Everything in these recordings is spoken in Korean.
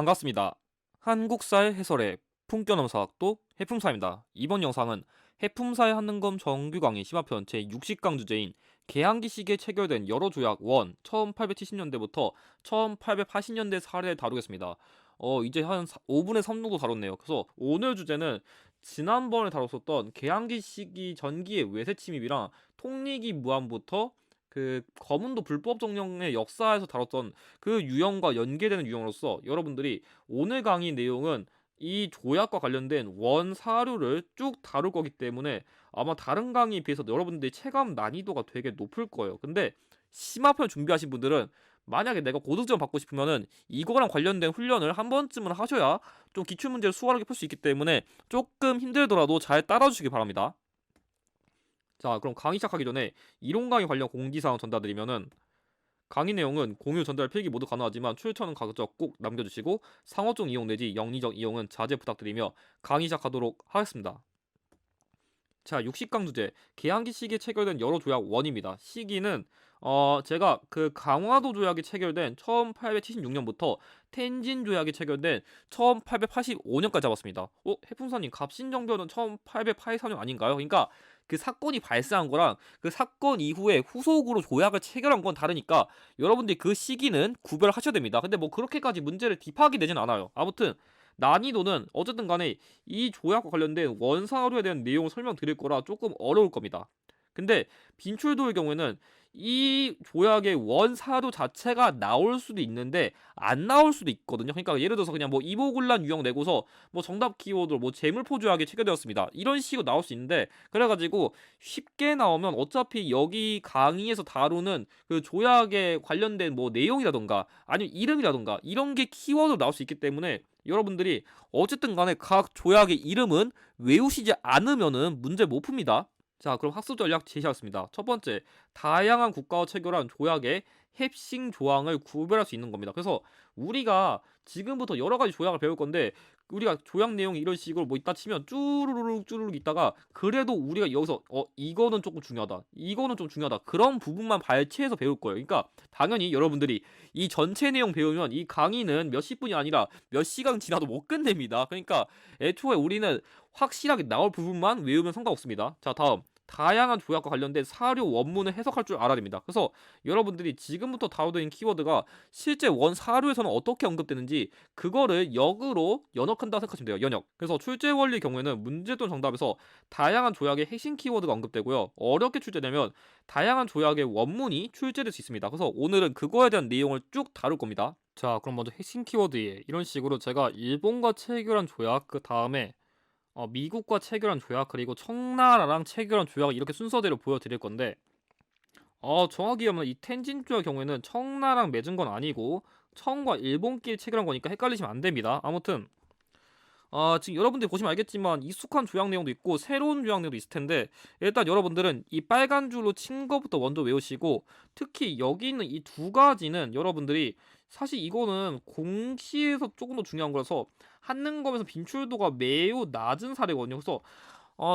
반갑습니다. 한국사의 해설의 품격넘사학도 해품사입니다. 이번 영상은 해품사의 한능검 정규 강의 심화편 제60강 주제인 개항기식에 체결된 여러 조약 1 1870년대부터 1880년대 사례를 다루겠습니다. 이제 한 5분의 3 정도 다뤘네요. 그래서 오늘 주제는 지난번에 다뤘었던 개항기 시기 전기의 외세 침입이랑 통리기 무한부터 그 거문도 불법 정령의 역사에서 다뤘던 그 유형과 연계되는 유형으로서 여러분들이 오늘 강의 내용은 이 조약과 관련된 원 사료를 쭉 다룰 거기 때문에 아마 다른 강의에 비해서 여러분들이 체감 난이도가 되게 높을 거예요. 근데 심화편 준비하신 분들은 만약에 내가 고득점 받고 싶으면은 이거랑 관련된 훈련을 한 번쯤은 하셔야 좀 기출문제를 수월하게 풀 수 있기 때문에 조금 힘들더라도 잘 따라주시기 바랍니다. 자, 그럼 강의 시작하기 전에 이론 강의 관련 공지사항 전달드리면은 강의 내용은 공유, 전달, 필기 모두 가능하지만 출처는 가급적 꼭 남겨주시고 상호적 이용 내지 영리적 이용은 자제 부탁드리며 강의 시작하도록 하겠습니다. 자, 60강 주제 개항기 시기에 체결된 여러 조약 원입니다. 시기는 제가 그 강화도 조약이 체결된 1876년부터 텐진 조약이 체결된 1885년까지 잡았습니다. 해풍사님 갑신정변은 1884년 아닌가요? 그러니까 그 사건이 발생한 거랑 그 사건 이후에 후속으로 조약을 체결한 건 다르니까 여러분들이 그 시기는 구별하셔야 됩니다. 근데 뭐 그렇게까지 문제를 딥하게 내진 않아요. 아무튼 난이도는 어쨌든 간에 이 조약과 관련된 원사료에 대한 내용을 설명드릴 거라 조금 어려울 겁니다. 근데 빈출도의 경우에는 이 조약의 원사료 자체가 나올 수도 있는데 안 나올 수도 있거든요. 그러니까 예를 들어서 그냥 뭐 이보군란 유형 내고서 뭐 정답 키워드로 뭐 재물포 조약이 체결되었습니다. 이런 식으로 나올 수 있는데 그래가지고 쉽게 나오면 어차피 여기 강의에서 다루는 그 조약에 관련된 뭐 내용이라던가 아니면 이름이라던가 이런 게 키워드로 나올 수 있기 때문에 여러분들이 어쨌든 간에 각 조약의 이름은 외우시지 않으면은 문제 못 풉니다. 자, 그럼 학습 전략 제시하겠습니다. 첫 번째, 다양한 국가와 체결한 조약의 핵심 조항을 구별할 수 있는 겁니다. 그래서 우리가 지금부터 여러 가지 조약을 배울 건데 우리가 조약 내용이 이런 식으로 뭐 있다 치면 쭈루룩 있다가 그래도 우리가 여기서 이거는 조금 중요하다, 이거는 좀 중요하다 그런 부분만 발췌해서 배울 거예요. 그러니까 당연히 여러분들이 이 전체 내용 배우면 이 강의는 몇십 분이 아니라 몇 시간 지나도 못 끝냅니다. 그러니까 애초에 우리는 확실하게 나올 부분만 외우면 상관없습니다. 자, 다음 다양한 조약과 관련된 사료 원문을 해석할 줄 알아야 됩니다. 그래서 여러분들이 지금부터 다루는 키워드가 실제 원 사료에서는 어떻게 언급되는지 그거를 역으로 연역한다고 생각하시면 돼요. 연역. 그래서 출제 원리의 경우에는 문제 또는 정답에서 다양한 조약의 핵심 키워드가 언급되고요. 어렵게 출제되면 다양한 조약의 원문이 출제될 수 있습니다. 그래서 오늘은 그거에 대한 내용을 쭉 다룰 겁니다. 자, 그럼 먼저 핵심 키워드에 이런 식으로 제가 일본과 체결한 조약, 그 다음에 미국과 체결한 조약, 그리고 청나라랑 체결한 조약 이렇게 순서대로 보여드릴 건데 정확히 하면 이 텐진 조약 경우에는 청나랑 맺은 건 아니고 청과 일본끼리 체결한 거니까 헷갈리시면 안 됩니다. 아무튼 지금 여러분들이 보시면 알겠지만 익숙한 조약 내용도 있고 새로운 조약 내용도 있을 텐데 일단 여러분들은 이 빨간 줄로 친 거부터 먼저 외우시고 특히 여기 있는 이 두 가지는 여러분들이 사실 이거는 공시에서 조금 더 중요한 거라서 한능검에서 빈출도가 매우 낮은 사례거든요. 그래서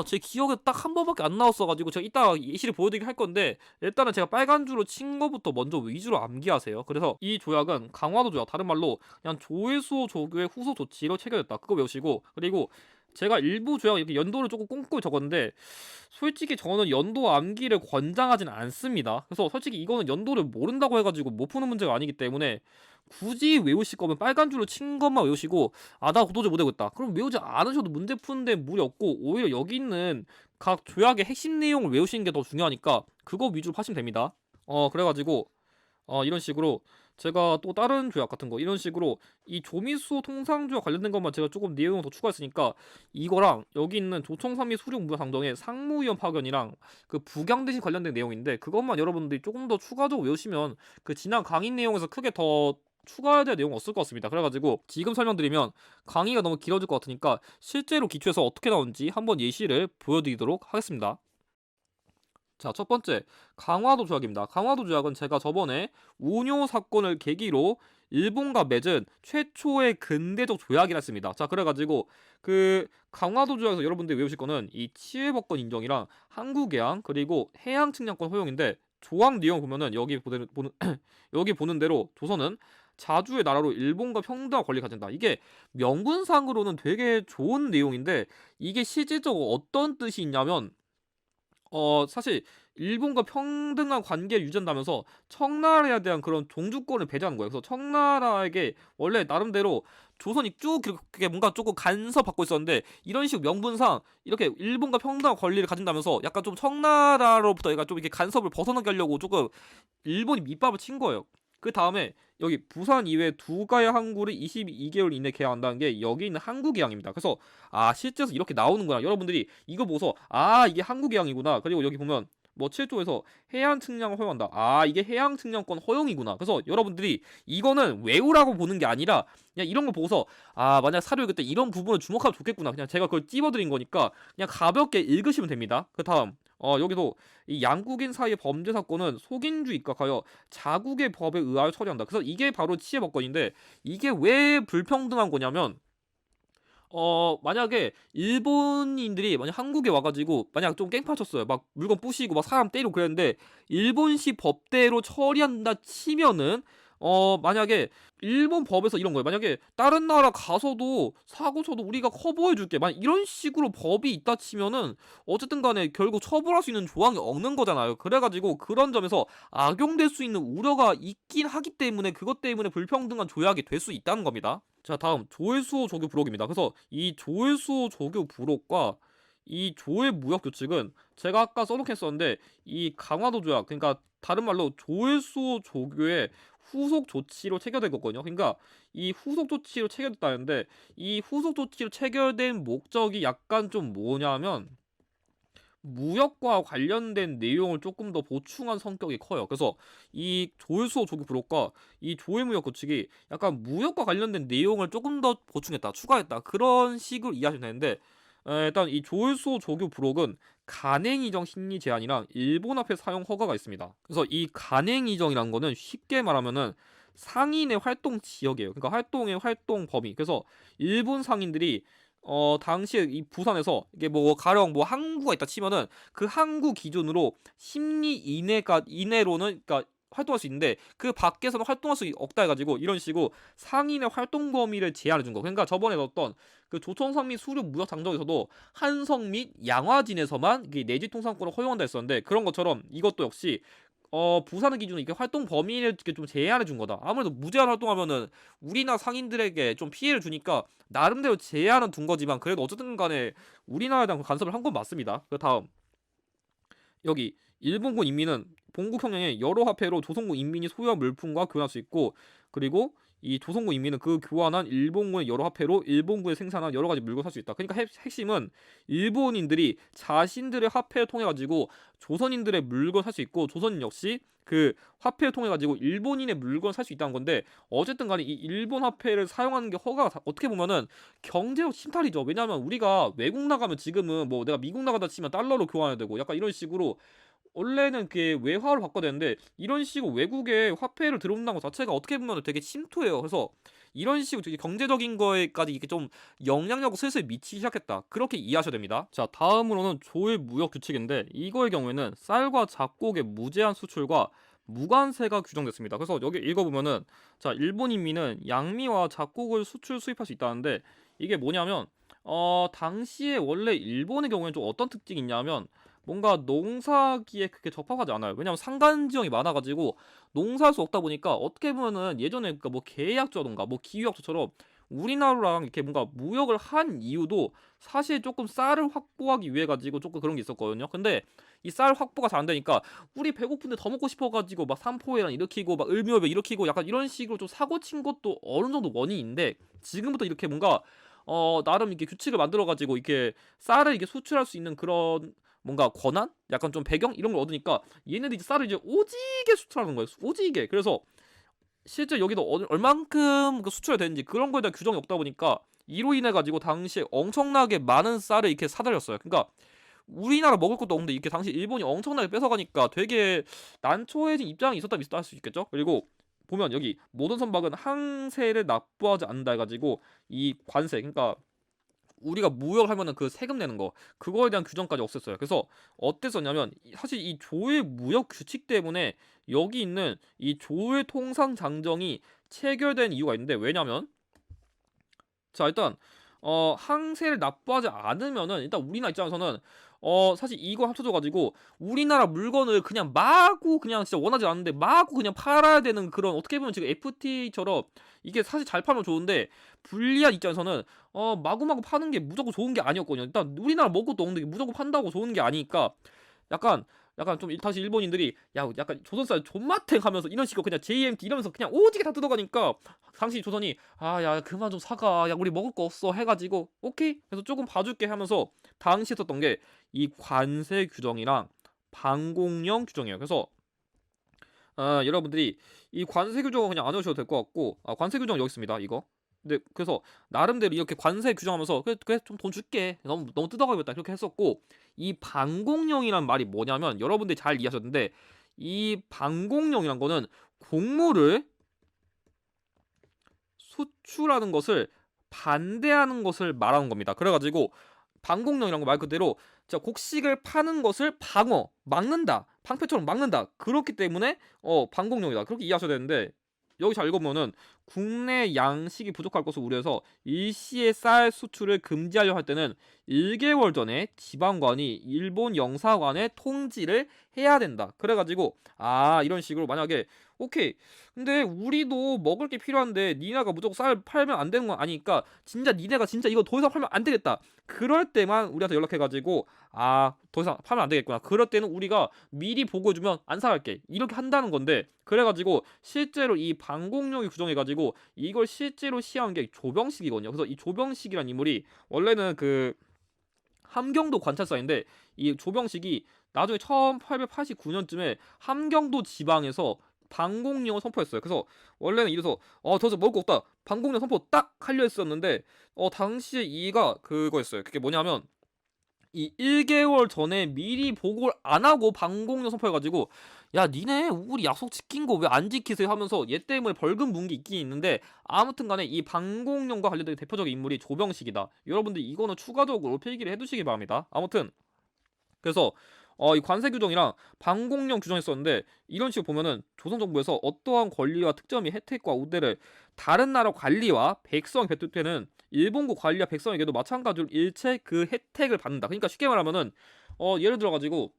제 기억에 딱 한 번밖에 안 나왔어가지고 제가 이따 예시를 보여드리긴 할 건데 일단은 제가 빨간 줄로 친 거부터 먼저 위주로 암기하세요. 그래서 이 조약은 강화도 조약, 다른 말로 그냥 조회수 조교의 후속 조치로 체결됐다. 그거 외우시고 그리고 제가 일부 조약 이렇게 연도를 조금 꼼꼼히 적었는데 솔직히 저는 연도 암기를 권장하진 않습니다. 그래서 솔직히 이거는 연도를 모른다고 해가지고 못 푸는 문제가 아니기 때문에 굳이 외우실 거면 빨간 줄로 친 것만 외우시고 나 도저히 못 외우겠다 그럼 외우지 않으셔도 문제 푸는데 무리 없고 오히려 여기 있는 각 조약의 핵심 내용을 외우시는 게 더 중요하니까 그거 위주로 파시면 됩니다. 그래가지고 이런 식으로 제가 또 다른 조약 같은 거 이런 식으로 이 조미수 통상조약 관련된 것만 제가 조금 내용을 더 추가했으니까 이거랑 여기 있는 조청산미 수륙무상정의 상무위원 파견이랑 그 북양대시 관련된 내용인데 그것만 여러분들이 조금 더 추가적으로 외우시면 그 지난 강의 내용에서 크게 더 추가해야 될 내용은 없을 것 같습니다. 그래가지고 지금 설명드리면 강의가 너무 길어질 것 같으니까 실제로 기초에서 어떻게 나오는지 한번 예시를 보여드리도록 하겠습니다. 자, 첫 번째 강화도 조약입니다. 강화도 조약은 제가 저번에 운요 사건을 계기로 일본과 맺은 최초의 근대적 조약이라 했습니다. 자, 그래가지고 그 강화도 조약에서 여러분들이 외우실 거는 이 치외법권 인정이랑 한국해양 그리고 해양 측량권 허용인데 조항 내용 보면은 여기 보는 여기 보는 대로 조선은 자주의 나라로 일본과 평등한 권리를 가진다. 이게 명분상으로는 되게 좋은 내용인데 이게 실질적으로 어떤 뜻이 있냐면 사실 일본과 평등한 관계를 유지한다면서 청나라에 대한 그런 종주권을 배제하는 거예요. 그래서 청나라에게 원래 나름대로 조선이 쭉 그렇게 뭔가 조금 간섭받고 있었는데 이런 식으로 명분상 이렇게 일본과 평등한 권리를 가진다면서 약간 좀 청나라로부터 얘가 좀 이렇게 간섭을 벗어나게 하려고 조금 일본이 밑밥을 친 거예요. 그 다음에 여기 부산 이외 두 가의 항구를 22개월 이내 개항한다는 게 여기 있는 항구개항입니다. 그래서 실제로 이렇게 나오는구나. 여러분들이 이거 보고서 이게 항구개항이구나. 그리고 여기 보면 뭐 7조에서 해양 측량을 허용한다. 이게 해양 측량권 허용이구나. 그래서 여러분들이 이거는 외우라고 보는 게 아니라 그냥 이런 거 보고서 만약 사료 그때 이런 부분을 주목하면 좋겠구나. 그냥 제가 그걸 찝어드린 거니까 그냥 가볍게 읽으시면 됩니다. 그 다음 여기도 이 양국인 사이의 범죄 사건은 속인주 입각하여 자국의 법에 의하여 처리한다. 그래서 이게 바로 치해법권인데 이게 왜 불평등한 거냐면 만약에 일본인들이 만약 한국에 와가지고 만약 좀 깽판 쳤어요. 막 물건 부시고 막 사람 때리고 그랬는데 일본식 법대로 처리한다 치면은 만약에 일본 법에서 이런 거예요. 만약에 다른 나라 가서도 사고 쳐도 우리가 커버해줄게. 만약 이런 식으로 법이 있다 치면은 어쨌든 간에 결국 처벌할 수 있는 조항이 없는 거잖아요. 그래가지고 그런 점에서 악용될 수 있는 우려가 있긴 하기 때문에 그것 때문에 불평등한 조약이 될 수 있다는 겁니다. 자, 다음 조회수호 조교 부록입니다. 그래서 이 조회수호 조교 부록과 이 조회 무역 규칙은 제가 아까 써놓겠었는데 이 강화도 조약, 그러니까 다른 말로 조회수호 조교의 후속 조치로 체결된 거거든요. 그러니까 이 후속 조치로 체결됐다는데 이 후속 조치로 체결된 목적이 약간 좀 뭐냐면 무역과 관련된 내용을 조금 더 보충한 성격이 커요. 그래서 이 조회수호 조교 부록과 이 조회무역 규칙이 약간 무역과 관련된 내용을 조금 더 보충했다, 추가했다 그런 식으로 이해하시면 되는데 일단 이 조회수호 조교 부록은 간행이정 심리 제한이랑 일본 화폐 사용 허가가 있습니다. 그래서 이 간행이정이라는 거는 쉽게 말하면은 상인의 활동 지역이에요. 그러니까 활동의 활동 범위. 그래서 일본 상인들이 당시에 이 부산에서 이게 뭐 가령 뭐 항구가 있다 치면은 그 항구 기준으로 10리 이내로는 그러니까 활동할 수 있는데 그 밖에서는 활동할 수 없다 해가지고 이런 식으로 상인의 활동 범위를 제한해 준 거. 그러니까 저번에 넣었던 그 조천성 및 수륙 무역 장정에서도 한성 및 양화진에서만 내지 통상권을 허용한다 했었는데 그런 것처럼 이것도 역시 부산을 기준으로 이렇게 활동 범위를 이렇게 좀 제한해 준 거다. 아무래도 무제한 활동하면은 우리나라 상인들에게 좀 피해를 주니까 나름대로 제한은 둔 거지만 그래도 어쨌든 간에 우리나라에 대한 간섭을 한 건 맞습니다. 그 다음 여기 일본군 인민은 본국형령의 여러 화폐로 조선군 인민이 소유한 물품과 교환할 수 있고 그리고 이 조선군 인민은 그 교환한 일본군의 여러 화폐로 일본군에 생산한 여러 가지 물건을 살 수 있다. 그러니까 핵심은 일본인들이 자신들의 화폐를 통해 가지고 조선인들의 물건을 살 수 있고 조선인 역시 그 화폐를 통해 가지고 일본인의 물건을 살 수 있다는 건데 어쨌든 간에 이 일본 화폐를 사용하는 게 허가가 어떻게 보면은 경제적 침탈이죠. 왜냐하면 우리가 외국 나가면 지금은 뭐 내가 미국 나가다 치면 달러로 교환해야 되고 약간 이런 식으로 원래는 그게 외화로 바꿔야 되는데 이런 식으로 외국에 화폐를 들어온다는 것 자체가 어떻게 보면 되게 침투해요. 그래서 이런 식으로 되게 경제적인 거에까지 이렇게 좀 영향력을 슬슬 미치기 시작했다. 그렇게 이해하셔야 됩니다. 자, 다음으로는 조일 무역 규칙인데 이거의 경우에는 쌀과 잡곡의 무제한 수출과 무관세가 규정됐습니다. 그래서 여기 읽어보면은 자, 일본 인민은 양미와 잡곡을 수입할 수 있다는데 이게 뭐냐면 당시에 원래 일본의 경우에는 좀 어떤 특징이 있냐면 뭔가 농사기에 그렇게 적합하지 않아요. 왜냐면 산간 지형이 많아가지고 농사할 수 없다 보니까 어떻게 보면은 예전에 그러니까 뭐 계약조라던가 뭐 기후약조처럼 우리나라랑 이렇게 뭔가 무역을 한 이유도 사실 조금 쌀을 확보하기 위해 가지고 조금 그런 게 있었거든요. 근데 이 쌀 확보가 잘 안 되니까 우리 배고픈데 더 먹고 싶어가지고 막 삼포해랑 일으키고 막 을미업에 일으키고 약간 이런 식으로 좀 사고 친 것도 어느 정도 원인인데 지금부터 이렇게 뭔가 나름 이렇게 규칙을 만들어가지고 이렇게 쌀을 이게 수출할 수 있는 그런 뭔가 권한? 약간 좀 배경 이런 걸 얻으니까 얘네들이 이제 쌀을 이제 오지게 수출하는 거예요. 오지게. 그래서 실제 여기도 얼만큼 수출이 되는지 그런 거에 대한 규정이 없다 보니까 이로 인해 가지고 당시에 엄청나게 많은 쌀을 이렇게 사들였어요. 그러니까 우리나라 먹을 것도 없는데 이렇게 당시 일본이 엄청나게 뺏어가니까 되게 난처해진 입장이 있었다 할 수 있겠죠. 그리고 보면 여기 모든 선박은 항세를 납부하지 않는다 해가지고 이 관세 그러니까 우리가 무역을 하면은 그 세금 내는 거 그거에 대한 규정까지 없앴어요. 그래서 어땠었냐면 사실 이 조의 무역 규칙 때문에 여기 있는 이 조의 통상 장정이 체결된 이유가 있는데 왜냐면 자 일단 항세를 납부하지 않으면은 일단 우리나라 입장에서는 사실 이거 합쳐져 가지고 우리나라 물건을 그냥 마구 그냥 진짜 원하지 않는데 마구 그냥 팔아야 되는 그런 어떻게 보면 지금 FTA처럼 이게 사실 잘 팔면 좋은데 불리한 입장에서는 마구마구 파는 게 무조건 좋은 게 아니었거든요. 일단 우리나라 먹을 것도 없는데 무조건 판다고 좋은 게 아니니까 약간 좀 다시 일본인들이 야 약간 조선쌀 존맛탱 하면서 이런 식으로 그냥 JMT 이러면서 그냥 오지게 다 뜯어가니까 당시 조선이 아 야 그만 좀 사가 야 우리 먹을 거 없어 해가지고 오케이 그래서 조금 봐줄게 하면서 당시 했었던 게 이 관세 규정이랑 방공령 규정이에요. 그래서 여러분들이 이 관세 규정은 그냥 안 외우셔도 될 것 같고 관세 규정 여기 있습니다 이거. 근데 그래서 나름대로 이렇게 관세 규정하면서 그래 좀 돈 줄게 너무 뜯어가겠다 그렇게 했었고 이 방공령이란 말이 뭐냐면 여러분들이 잘 이해하셨는데 이 방공령이란 거는 곡물을 수출하는 것을 반대하는 것을 말하는 겁니다. 그래가지고 방공령이란 거 말 그대로 자 곡식을 파는 것을 막는다 방패처럼 막는다 그렇기 때문에 방공령이다 그렇게 이해하셔야 되는데 여기 잘 읽어보면은 국내 양식이 부족할 것을 우려해서 일시에 쌀 수출을 금지하려 할 때는 1개월 전에 지방관이 일본 영사관에 통지를 해야 된다. 그래가지고 이런 식으로 만약에 오케이 근데 우리도 먹을 게 필요한데 니네가 무조건 쌀 팔면 안 되는 건 아니니까 진짜 니네가 진짜 이거 더 이상 팔면 안 되겠다. 그럴 때만 우리한테 연락해가지고 더 이상 팔면 안 되겠구나. 그럴 때는 우리가 미리 보고해주면 안 사갈게. 이렇게 한다는 건데 그래가지고 실제로 이 방공령이 규정해가지고 이걸 실제로 시행한 게 조병식이거든요. 그래서 이 조병식이란 인물이 원래는 그 함경도 관찰사인데 이 조병식이 나중에 1889년쯤에 함경도 지방에서 방공령을 선포했어요. 그래서 원래는 이래서 더 이상 먹을 거 없다. 방공령 선포 딱 하려 했었는데 당시에 이가 그거였어요. 그게 뭐냐면 이 1개월 전에 미리 보고를 안 하고 방공령 선포해가지고 야 니네 우리 약속 지킨 거 왜 안 지키세요 하면서 얘 때문에 벌금 문 게 있긴 있는데 아무튼 간에 이 방공령과 관련된 대표적인 인물이 조병식이다. 여러분들 이거는 추가적으로 필기를 해두시기 바랍니다. 아무튼 그래서 이 관세 규정이랑 방공령 규정했었는데 이런 식으로 보면은 조선 정부에서 어떠한 권리와 특점이 혜택과 우대를 다른 나라 관리와 백성 배출 때는 일본국 관리와 백성에게도 마찬가지로 일체 그 혜택을 받는다. 그러니까 쉽게 말하면은 예를 들어 가지고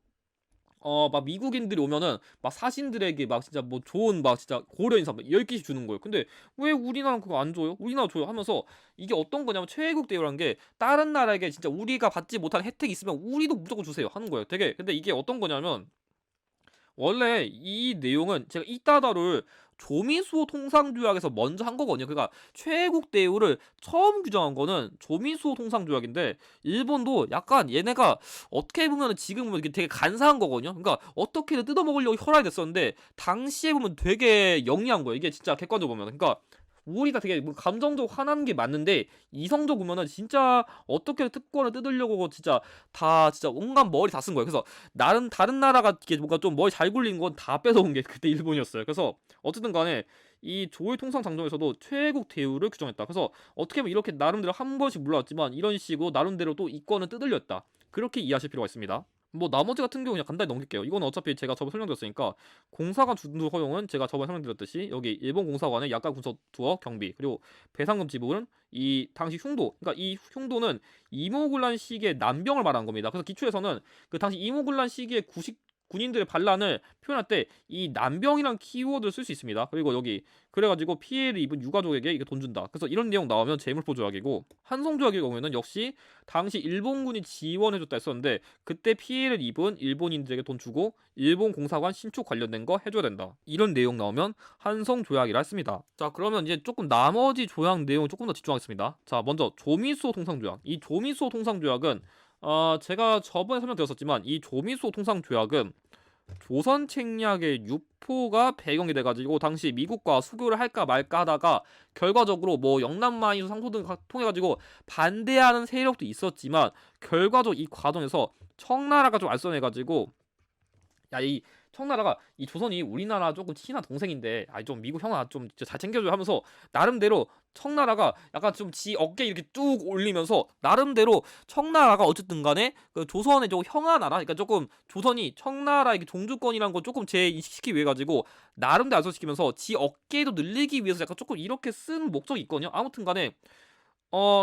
막 미국인들이 오면은 막 사신들에게 막 진짜 뭐 좋은 막 진짜 고려 인삼 10개씩 주는 거예요. 근데 왜 우리나라는 그거 안 줘요? 우리나라 줘요 하면서 이게 어떤 거냐면 최애국 대우라는 게 다른 나라에게 진짜 우리가 받지 못한 혜택이 있으면 우리도 무조건 주세요 하는 거예요. 되게 근데 이게 어떤 거냐면 원래 이 내용은 제가 이따다를 조미수호 통상조약에서 먼저 한 거거든요. 그러니까 최애국 대우를 처음 규정한 거는 조미수호 통상조약인데 일본도 약간 얘네가 어떻게 보면 지금 보면 이게 되게 간사한 거거든요. 그러니까 어떻게든 뜯어먹으려고 혈안이 됐었는데 당시에 보면 되게 영리한 거예요. 이게 진짜 객관적으로 보면. 그러니까 우리 다 되게 뭐 감정적으로 화나는 게 맞는데 이성적으로 보면은 진짜 어떻게 특권을 뜯으려고 진짜 다 진짜 온갖 머리 다 쓴 거예요. 그래서 다른 나라가 이게 뭔가 좀 머리 잘 굴린 건 다 뺏어온 게 그때 일본이었어요. 그래서 어쨌든 간에 이 조의 통상 장정에서도 최애국 대우를 규정했다. 그래서 어떻게 보면 이렇게 나름대로 한 번씩 물러왔지만 이런 식으로 나름대로 또 이권을 뜯으렸다. 그렇게 이해하실 필요가 있습니다. 뭐 나머지 같은 경우 그냥 간단히 넘길게요. 이거는 어차피 제가 저번에 설명드렸으니까 공사관 준수 허용은 제가 저번에 설명드렸듯이 여기 일본 공사관의 약간 군사 투어 경비 그리고 배상금 지불은 이 당시 흉도 그러니까 이 흉도는 이모군란 시기의 난병을 말하는 겁니다. 그래서 기초에서는 그 당시 이모군란 시기의 군인들의 반란을 표현할 때 이 난병이란 키워드를 쓸 수 있습니다. 그리고 여기 그래가지고 피해를 입은 유가족에게 이게 돈 준다. 그래서 이런 내용 나오면 재물포 조약이고 한성조약의 경우에는 역시 당시 일본군이 지원해줬다 했었는데 그때 피해를 입은 일본인들에게 돈 주고 일본 공사관 신축 관련된 거 해줘야 된다. 이런 내용 나오면 한성조약이라 했습니다. 자 그러면 이제 조금 나머지 조약 내용 조금 더 집중하겠습니다. 자 먼저 조미수호 통상조약. 이 조미수호 통상조약은 제가 저번에 설명드렸었지만 이 조미수호 통상조약은 조선 책략의 유포가 배경이 돼가지고 당시 미국과 수교를 할까 말까 하다가 결과적으로 뭐 영남만이수 상소 등 통해가지고 반대하는 세력도 있었지만 결과적으로 이 과정에서 청나라가 좀 알선해가지고 야, 이 청나라가 이 조선이 우리나라 조금 친한 동생인데, 좀 미국 형아 좀 잘 챙겨줘 하면서 나름대로 청나라가 약간 좀 지 어깨 이렇게 뚝 올리면서 나름대로 청나라가 어쨌든 간에 그 조선의 좀 형아 나라, 그러니까 조금 조선이 청나라의 그 종주권이란 거 조금 재인식시키기 위해 가지고 나름대로 안소시키면서 지 어깨도 늘리기 위해서 약간 조금 이렇게 쓴 목적이 있거든요. 아무튼 간에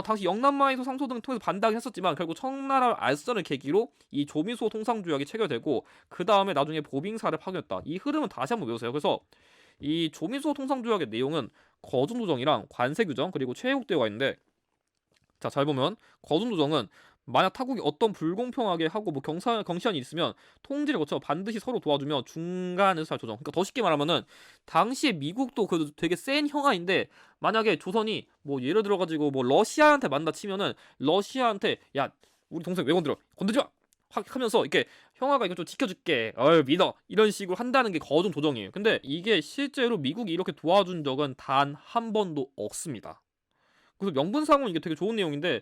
당시 영남마에서 상소 등을 통해서 반대하긴 했었지만 결국 청나라 알선을 계기로 이 조미소 통상조약이 체결되고 그 다음에 나중에 보빙사를 파견했다. 이 흐름은 다시 한번 외우세요. 그래서 이 조미소 통상조약의 내용은 거중조정이랑 관세규정 그리고 최애국대가 있는데, 자, 잘 보면 거중조정은 만약 타국이 어떤 불공평하게 하고 뭐 경시한이 있으면 통지를 거쳐 반드시 서로 도와주며 중간에서 잘 조정. 그러니까 더 쉽게 말하면은 당시에 미국도 그 되게 센 형아인데 만약에 조선이 뭐 예를 들어 가지고 뭐 러시아한테 만다 치면은 러시아한테 야 우리 동생 왜 건드려 건들지 마 확 하면서 이렇게 형아가 이거 좀 지켜줄게 믿어 이런 식으로 한다는 게 거중 조정이에요. 근데 이게 실제로 미국이 이렇게 도와준 적은 단 한 번도 없습니다. 그래서 명분상은 이게 되게 좋은 내용인데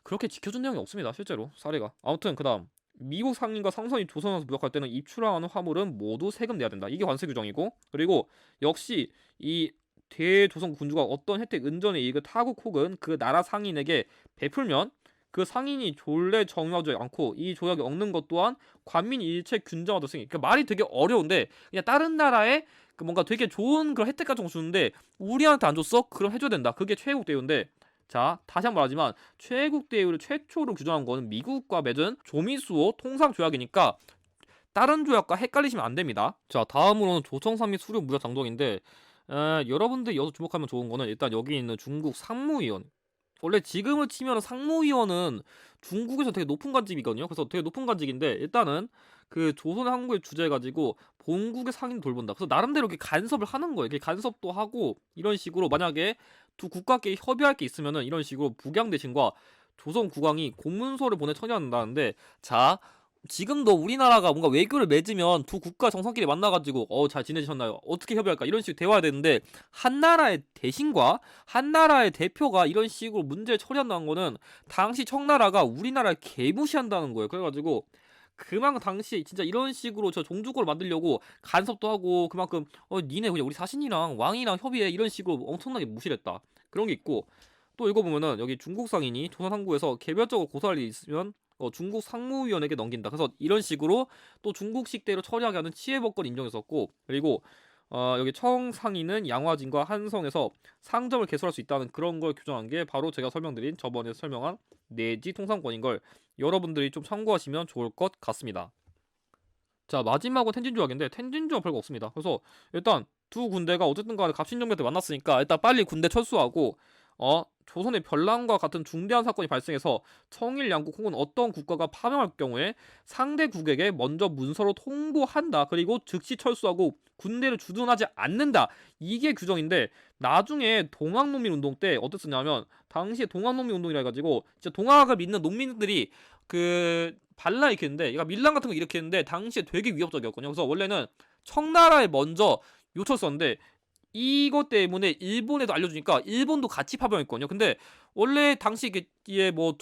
그렇게 지켜준 내용이 없습니다. 실제로 사례가. 아무튼 그다음 미국 상인과 상선이 조선에서 무역할 때는 입출하는 화물은 모두 세금 내야 된다. 이게 관세 규정이고, 그리고 역시 이 대조선 군주가 어떤 혜택 은전의 이익을 타국 혹은 그 나라 상인에게 베풀면 그 상인이 졸래 정유하지 않고 이 조약에 얽는 것 또한 관민 일체 균정하도 승인. 그러니까 말이 되게 어려운데 그냥 다른 나라에 그 뭔가 되게 좋은 그런 혜택 같은 거 주는데 우리한테 안 줬어? 그럼 해줘야 된다. 그게 최애국 대우인데, 자, 다시 한번 말하지만 최애국 대우를 최초로 규정한 거는 미국과 맺은 조미수호 통상조약이니까 다른 조약과 헷갈리시면 안 됩니다. 자, 다음으로는 조청산미 수료 무역 장독인데 여러분들이 여기서 주목하면 좋은 거는 일단 여기 있는 중국 상무위원. 원래 지금을 치면 상무위원은 중국에서 되게 높은 관직이거든요. 그래서 되게 높은 관직인데 일단은 그 조선 항구의 주제 가지고 본국의 상인을 돌본다. 그래서 나름대로 이렇게 간섭을 하는 거예요. 이렇게 간섭도 하고 이런 식으로 만약에 두 국가끼리 협의할 게 있으면은 이런 식으로 북양 대신과 조선 국왕이 공문서를 보내 청약한다는데, 자, 지금도 우리나라가 뭔가 외교를 맺으면 두 국가 정상끼리 만나가지고 잘 지내셨나요? 어떻게 협의할까? 이런 식으로 대화해야 되는데 한 나라의 대신과 한 나라의 대표가 이런 식으로 문제를 처리한다는 거는 당시 청나라가 우리나라를 개무시한다는 거예요. 그래가지고 그만큼 당시 진짜 이런 식으로 저 종주국을 만들려고 간섭도 하고 그만큼 니네 그냥 우리 사신이랑 왕이랑 협의해 이런 식으로 엄청나게 무시를 했다. 그런 게 있고, 또 읽어보면은 여기 중국 상인이 조선 항구에서 개별적으로 고소할 일이 있으면 중국 상무위원에게 넘긴다. 그래서 이런 식으로 또 중국식대로 처리하게 하는 치해법권 인정했었고, 그리고 여기 청상인은 양화진과 한성에서 상점을 개설할 수 있다는 그런 걸 규정한 게 바로 제가 설명드린 저번에 설명한 내지 통상권인 걸 여러분들이 좀 참고하시면 좋을 것 같습니다. 자, 마지막은 텐진 조약인데 텐진 조약 별거 없습니다. 그래서 일단 두 군대가 어쨌든 간에 갑신정변 때 만났으니까 일단 빨리 군대 철수하고 조선의 변란과 같은 중대한 사건이 발생해서 청일 양국 혹은 어떤 국가가 파병할 경우에 상대국에게 먼저 문서로 통보한다. 그리고 즉시 철수하고 군대를 주둔하지 않는다. 이게 규정인데 나중에 동학농민 운동 때 어땠었냐면 당시에 동학농민 운동이라 해가지고 진짜 동학을 믿는 농민들이 그 발라 일으켰는데, 얘가 밀란 같은 거 일으켰는데 당시에 되게 위협적이었거든요. 그래서 원래는 청나라에 먼저 요청했었는데 이것 때문에 일본에도 알려주니까 일본도 같이 파병했거든요. 근데 원래 당시 이게 뭐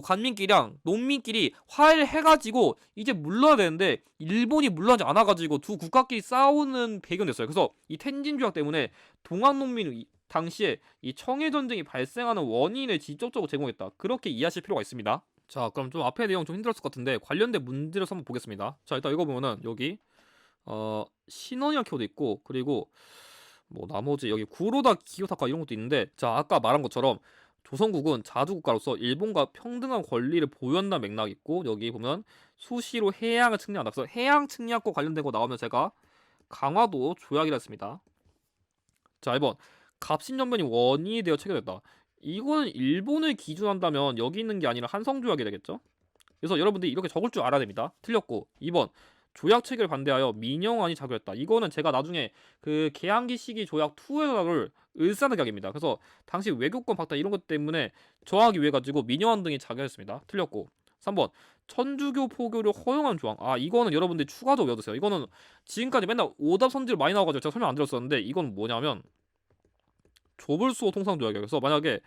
관민끼리랑 농민끼리 화해를 해가지고 이제 물러야 되는데 일본이 물러나지 않아가지고 두 국가끼리 싸우는 배경이 됐어요. 그래서 이 텐진 조약 때문에 동학농민이 당시에 이 청일 전쟁이 발생하는 원인을 직접적으로 제공했다. 그렇게 이해하실 필요가 있습니다. 자, 그럼 좀 앞에 내용 좀 힘들었을 것 같은데 관련된 문제를 한번 보겠습니다. 자, 일단 읽어보면은 여기 신원이랑 키워도 있고, 그리고 뭐 나머지 여기 구로다 기요타카 이런 것도 있는데, 자, 아까 말한 것처럼 조선국은 자주국가로서 일본과 평등한 권리를 보유한다는 맥락이 있고, 여기 보면 수시로 해양을 측량한다. 그래서 해양 측량과 관련된 거 나오면 제가 강화도 조약이라 했습니다. 자, 1번 갑신정변이 원인이 되어 체결됐다. 이거는 일본을 기준한다면 여기 있는 게 아니라 한성조약이 되겠죠. 그래서 여러분들이 이렇게 적을 줄 알아야 됩니다. 틀렸고, 2번 조약 체결 반대하여 민영안이 자결했다. 이거는 제가 나중에 그 개항기 시기 조약 2를 을사늑약입니다. 그래서 당시 외교권 박탈 이런 것 때문에 저항하기 위해 가지고 민영안 등이 자결했습니다. 틀렸고, 3번 천주교 포교를 허용한 조항. 이거는 여러분들이 추가적으로 외워두세요. 이거는 지금까지 맨날 오답 선지로 많이 나와가지고 제가 설명 안 드렸었는데 이건 뭐냐면 조불수호 통상조약이에요. 그래서 만약에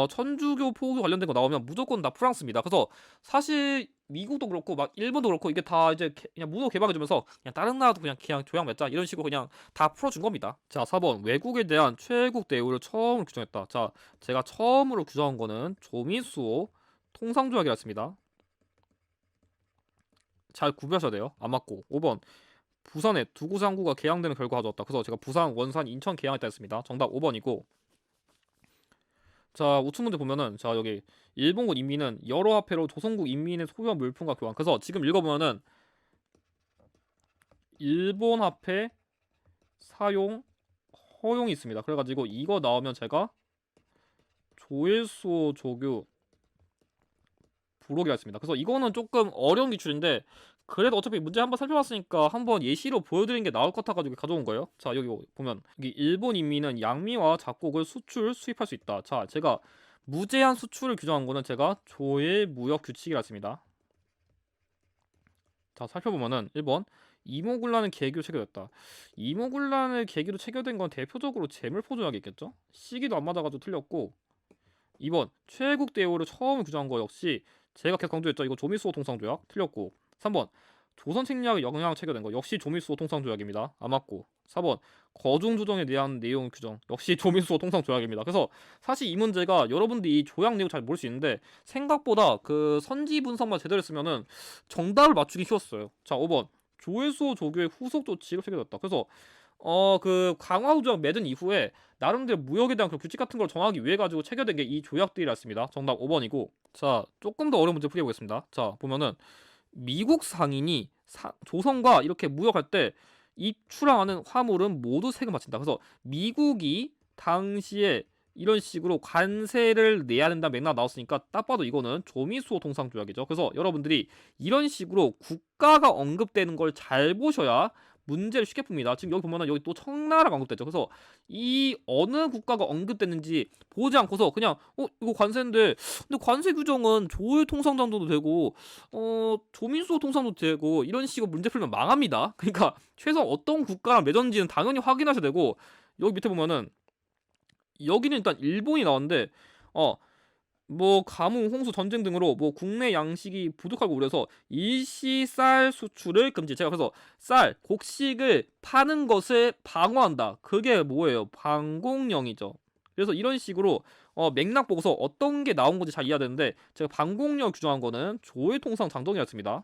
천주교 포교 관련된 거 나오면 무조건 다 프랑스입니다. 그래서 사실 미국도 그렇고 막 일본도 그렇고 이게 다 이제 그냥 문호 개방해 주면서 그냥 다른 나라도 그냥 조약 맺자 이런 식으로 그냥 다 풀어준 겁니다. 자, 4번 외국에 대한 최애국 대우를 처음으로 규정했다. 자, 제가 처음으로 규정한 거는 조미수호 통상조약이었습니다. 잘 구별하셔야 돼요. 안 맞고. 5번 부산에 두구장구가 개항되는 결과가 가져왔다. 그래서 제가 부산, 원산, 인천 개항했다 했습니다. 정답 5번이고. 자, 우측 문제 보면은 자, 여기 일본군 인민은 여러 화폐로 조선국 인민의 소유한 물품과 교환. 그래서 지금 읽어보면은 일본 화폐 사용 허용이 있습니다. 그래가지고 이거 나오면 제가 조일수호 조교 부록이라 했습니다. 그래서 이거는 조금 어려운 기출인데 그래도 어차피 문제 한번 살펴봤으니까 한번 예시로 보여드리는 게 나을 것 같아가지고 가져온 거예요. 자, 여기 보면 여기 일본 인민은 양미와 잡곡을 수입할 수 있다. 자, 제가 무제한 수출을 규정한 거는 제가 조일 무역 규칙이라 했습니다. 자, 살펴보면은 1번 이모군란을 계기로 체결됐다. 이모군란을 계기로 체결된 건 대표적으로 재물포조약이겠죠? 시기도 안 맞아가지고 틀렸고 2번 최애국 대우를 처음 규정한 거 역시 제가 계속 강조했죠. 이거 조미수호 통상조약 틀렸고 3번 조선 책략의 영향을 체결된 거 역시 조미수호 통상조약입니다. 안 맞고 4번 거중 조정에 대한 내용 규정 역시 조미수호 통상조약입니다. 그래서 사실 이 문제가 여러분들이 이 조약 내용 잘 모를 수 있는데 생각보다 그 선지 분석만 제대로 했으면은 정답을 맞추기 쉬웠어요. 자, 5번 조일수호 조교의 후속 조치가 체결됐다. 그래서 그 강화도 조약 맺은 이후에 나름대로 무역에 대한 그 규칙 같은 걸 정하기 위해 가지고 체결된 게 이 조약들이었습니다. 정답 5번이고. 자, 조금 더 어려운 문제 풀어보겠습니다. 자, 보면은 미국 상인이 조선과 이렇게 무역할 때 입출항하는 화물은 모두 세금 바친다. 그래서 미국이 당시에 이런 식으로 관세를 내야 된다 맥락 나왔으니까 딱 봐도 이거는 조미수호 통상조약이죠. 그래서 여러분들이 이런 식으로 국가가 언급되는 걸 잘 보셔야 문제를 쉽게 풉니다. 지금 여기 보면은 여기 또 청나라가 언급됐죠. 그래서 이 어느 국가가 언급됐는지 보지 않고서 그냥 이거 관세인데 근데 관세 규정은 조일 통상장도도 되고 조민수호 통상도 되고 이런 식으로 문제 풀면 망합니다. 그러니까 최소 어떤 국가랑 맺었는지는 당연히 확인하셔야 되고 여기 밑에 보면은 여기는 일단 일본이 나왔는데 뭐 가뭄, 홍수, 전쟁 등으로 뭐 국내 양식이 부족하고 그래서 일시 쌀 수출을 금지. 제가 그래서 쌀, 곡식을 파는 것을 방어한다. 그게 뭐예요? 방공령이죠. 그래서 이런 식으로 맥락 보고서 어떤 게 나온 건지 잘 이해해야 되는데 제가 방공령 규정한 거는 조일통상 장정이었습니다.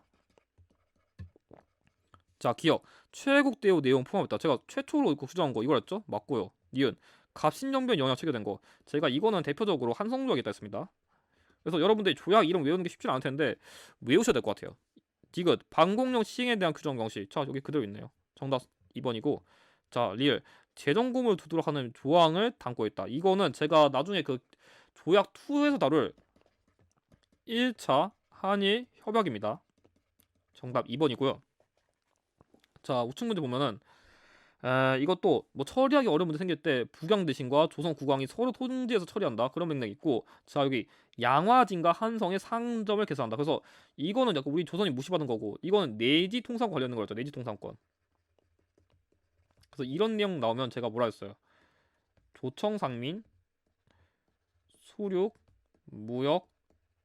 자, 기억. 최애국 대우 내용 포함했다. 제가 최초로 규정한 거 이거였죠? 맞고요. 니은. 갑신정변 영향 체결된 거. 제가 이거는 대표적으로 한성조약이다 했습니다. 그래서 여러분들이 조약 이름 외우는 게 쉽지 않을 텐데 외우셔야 될 것 같아요. 디귿 방공령 시행에 대한 규정 명시. 자, 여기 그대로 있네요. 정답 2번이고. 자, 리을 재정금을 두도록 하는 조항을 담고 있다. 이거는 제가 나중에 그 조약 2에서 다룰 1차 한일 협약입니다. 정답 2번이고요. 자, 우측 문제 보면은 이것도 뭐 처리하기 어려운 문제 생길 때 북양 대신과 조선 국왕이 서로 통지해서 처리한다. 그런 맥락이 있고 자, 여기 양화진과 한성의 상점을 개설한다. 그래서 이거는 약간 우리 조선이 무시받은 거고 이거는 내지 통상권 관련된 거였죠. 내지 통상권. 그래서 이런 내용 나오면 제가 뭐라 했어요? 조청상민 수륙 무역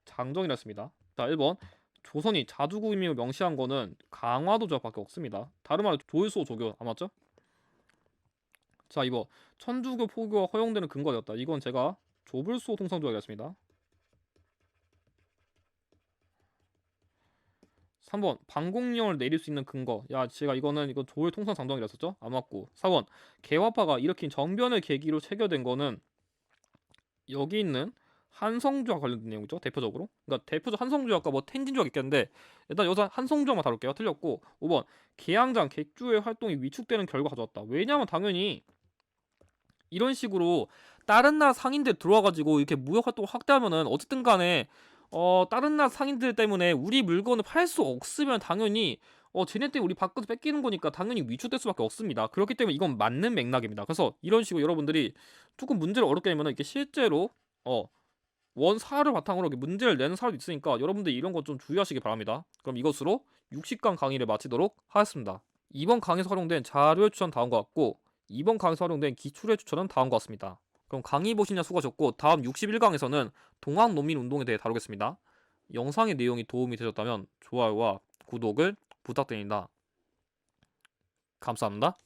장정이라 했습니다. 자, 1번 조선이 자주국임을 명시한 거는 강화도 조약밖에 없습니다. 다른 말로 조일수호 조교 아 맞죠? 자, 이거 천주교 포교가 허용되는 근거였다. 이건 제가 조불수호 통상조약이었습니다. 3번 방공령을 내릴 수 있는 근거. 야, 제가 이거 조일 통상 장정이라 했었죠? 안 맞고. 4번 개화파가 일으킨 정변을 계기로 체결된 거는 여기 있는 한성조약 관련된 내용이죠. 대표적으로. 그러니까 대표적 한성조약과 뭐 텐진조약 있겠는데 일단 여기서 한성조약만 다룰게요. 틀렸고. 5번 개항장 객주의 활동이 위축되는 결과 가져왔다. 왜냐하면 당연히 이런 식으로 다른 나라 상인들 들어와가지고 이렇게 무역 활동을 확대하면은 어쨌든 간에 다른 나라 상인들 때문에 우리 물건을 팔 수 없으면 당연히 쟤네 때문에 우리 밖에서 뺏기는 거니까 당연히 위축될 수밖에 없습니다. 그렇기 때문에 이건 맞는 맥락입니다. 그래서 이런 식으로 여러분들이 조금 문제를 어렵게 내면은 이게 실제로 원사를 바탕으로 이렇게 문제를 내는 사람도 있으니까 여러분들 이런 거 좀 주의하시기 바랍니다. 그럼 이것으로 60강 강의를 마치도록 하겠습니다. 이번 강의에서 활용된 자료의 추천 다음과 같고 이번 강의에서 활용된 기출의 추천은 다음과 같습니다. 그럼 강의 보시냐 수고하셨고 다음 61강에서는 동학농민운동에 대해 다루겠습니다. 영상의 내용이 도움이 되셨다면 좋아요와 구독을 부탁드립니다. 감사합니다.